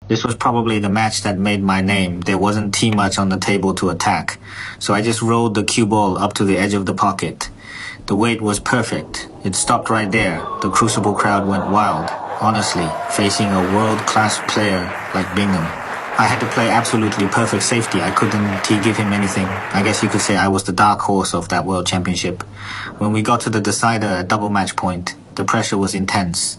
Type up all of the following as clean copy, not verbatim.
This was probably the match that made my name. There wasn't too much on the table to attack, so I just rolled the cue ball up to the edge of the pocket. The weight was perfect. It stopped right there. The Crucible crowd went wild. Honestly, facing a world-class player like Bingham, I had to play absolutely perfect safety. I couldn't give him anything. I guess you could say I was the dark horse of that World Championship. When we got to the decider at double match point, the pressure was intense.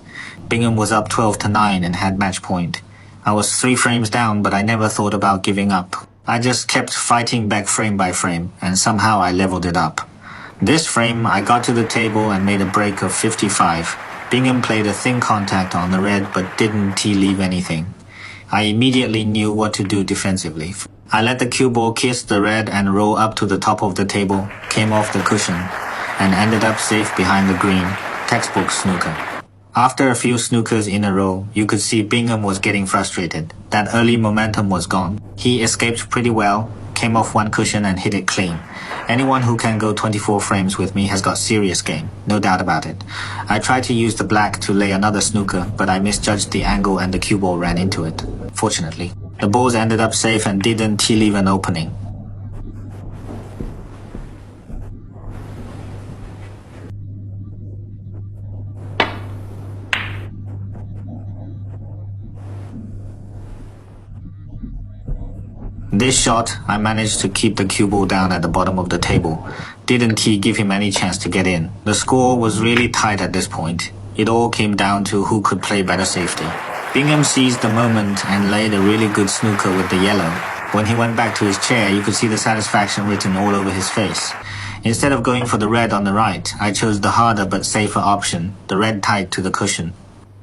Bingham was up 12-9 and had match point. I was 3 frames down, but I never thought about giving up. I just kept fighting back frame by frame, and somehow I leveled it up. This frame, I got to the table and made a break of 55. Bingham played a thin contact on the red, but didn't leave anything. I immediately knew what to do defensively. I let the cue ball kiss the red and roll up to the top of the table, came off the cushion, and ended up safe behind the green. Textbook snooker. After a few snookers in a row, you could see Bingham was getting frustrated. That early momentum was gone. He escaped pretty well, came off one cushion and hit it clean. Anyone who can go 24 frames with me has got serious game, no doubt about it. I tried to use the black to lay another snooker, but I misjudged the angle and the cue ball ran into it. Fortunately, the balls ended up safe and didn't leave an opening. This shot, I managed to keep the cue ball down at the bottom of the table. Didn't give him any chance to get in. The score was really tight at this point. It all came down to who could play better safety. Bingham seized the moment and laid a really good snooker with the yellow. When he went back to his chair, you could see the satisfaction written all over his face. Instead of going for the red on the right, I chose the harder but safer option, the red tied to the cushion.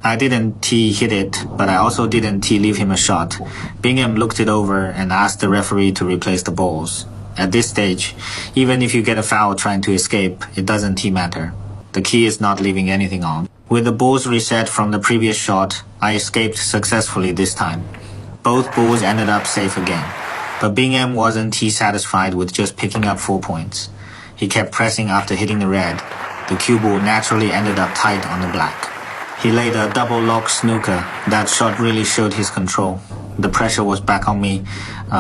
I didn't hit it, but I also didn't leave him a shot. Bingham looked it over and asked the referee to replace the balls. At this stage, even if you get a foul trying to escape, it doesn't matter. The key is not leaving anything on. With the balls reset from the previous shot, I escaped successfully this time. Both balls ended up safe again. But Bingham wasn't satisfied with just picking up 4 points. He kept pressing after hitting the red. The cue ball naturally ended up tight on the black. He laid a double lock snooker. That shot really showed his control. The pressure was back on me.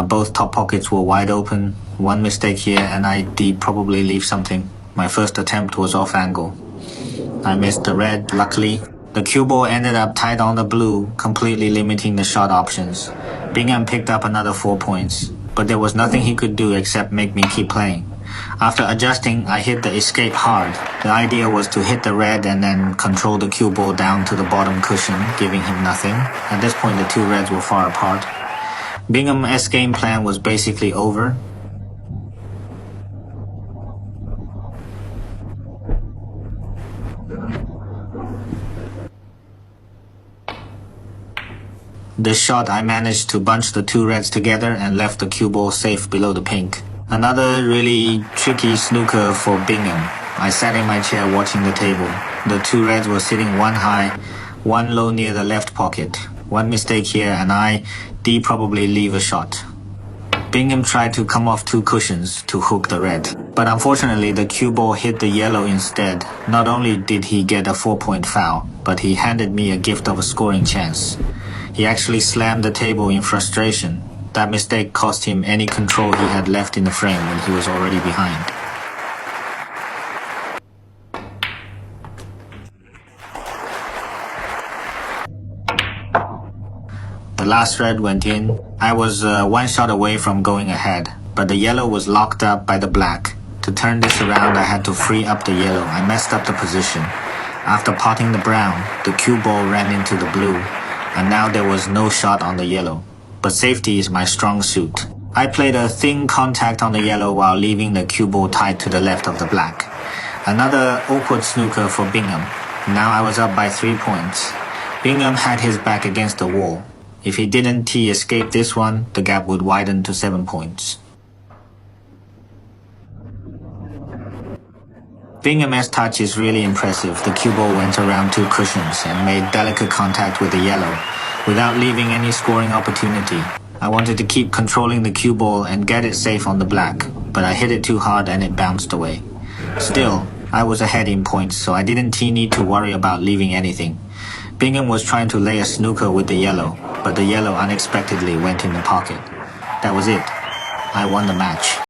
Both top pockets were wide open. One mistake here and I'd probably leave something. My first attempt was off angle. I missed the red, luckily. The cue ball ended up tight on the blue, completely limiting the shot options. Bingham picked up another 4 points, but there was nothing he could do except make me keep playing. After adjusting, I hit the escape hard. The idea was to hit the red and then control the cue ball down to the bottom cushion, giving him nothing. At this point, the two reds were far apart. Bingham's game plan was basically over. This shot, I managed to bunch the two reds together and left the cue ball safe below the pink. Another really tricky snooker for Bingham. I sat in my chair watching the table. The two reds were sitting one high, one low near the left pocket. One mistake here and I probably leave a shot. Bingham tried to come off two cushions to hook the red, but unfortunately the cue ball hit the yellow instead. Not only did he get a 4-point foul, but he handed me a gift of a scoring chance. He actually slammed the table in frustration. That mistake cost him any control he had left in the frame when he was already behind. The last red went in. I was one shot away from going ahead, but the yellow was locked up by the black. To turn this around, I had to free up the yellow. I messed up the position. After potting the brown, the cue ball ran into the blue, and now there was no shot on the yellow. But safety is my strong suit. I played a thin contact on the yellow while leaving the cue ball tied to the left of the black. Another awkward snooker for Bingham. Now I was up by 3 points. Bingham had his back against the wall. If he didn't escape this one, the gap would widen to 7 points. Bingham's touch is really impressive. The cue ball went around two cushions and made delicate contact with the yellow, without leaving any scoring opportunity. I wanted to keep controlling the cue ball and get it safe on the black, but I hit it too hard and it bounced away. Still, I was ahead in points, so I didn't need to worry about leaving anything. Bingham was trying to lay a snooker with the yellow, but the yellow unexpectedly went in the pocket. That was it. I won the match.